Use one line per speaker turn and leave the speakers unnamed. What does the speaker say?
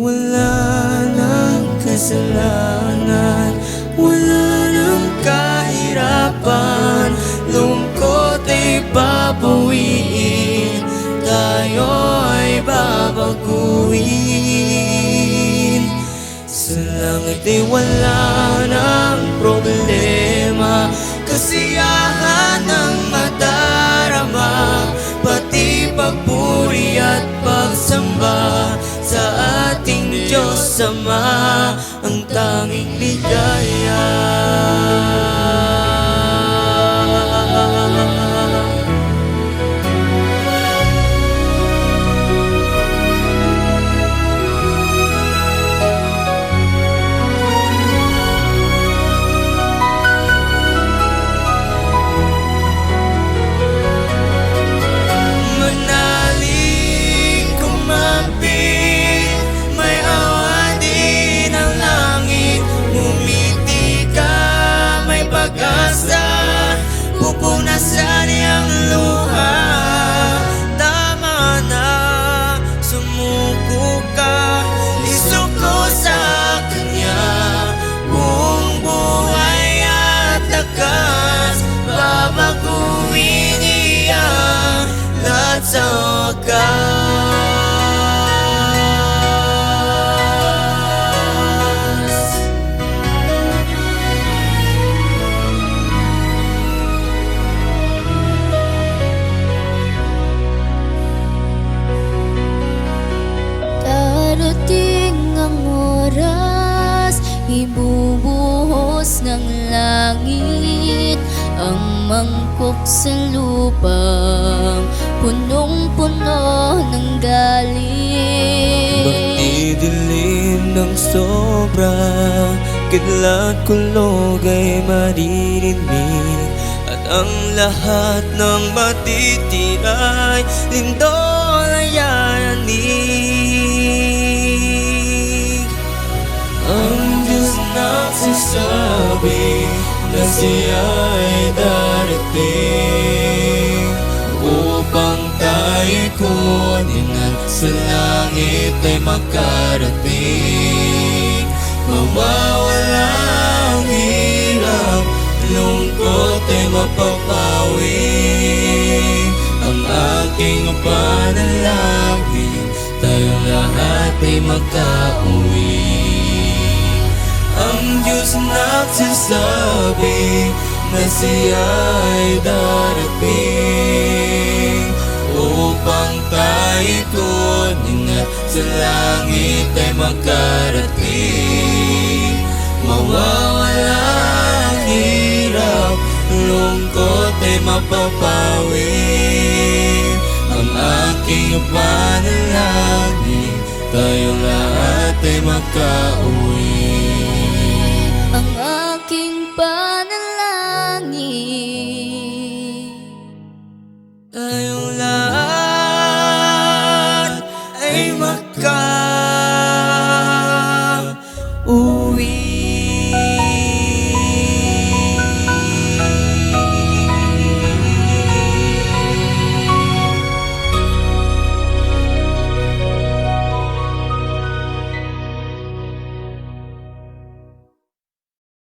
wala ng kasalanan, wala ng kahirapan, lungkot ay babawiin, tayo ay babaguhin. Sa langit ay wala ng problema, kasiyahan ang madarama, pati pagpuri at pagsamba sa ating Diyos Ama, ang tanging ligaya. Pupunasan niyang luha, tama na, sumuko ka, isuko sa Kanya, buong buhay at lakas, babaguhin niya lahat sa wakas.
Darating ang oras, ibubuhos ng langit ang mangkok sa lupang punong-puno ng galit.
Magdidilim ng sobra, kidlat kulog ay maririnig, at ang lahat ng matitira'y lindol ay yayanig. Ang Diyos nagsasabi na siya'y darating upang tayo'y kunin at sa langit ay makarating. Mawawala ang hirap, lungkot ay mapapawi, ang aking panalangin, tayong lahat ay magkauwi. Ang Diyos nagsasabi na siya'y darating upang tayo'y kunin at sa langit ay makarating. Mawawala ang hirap, lungkot ay mapapawi, ang aking panalangin, tayong lahat ay magkauwi.
Ang aking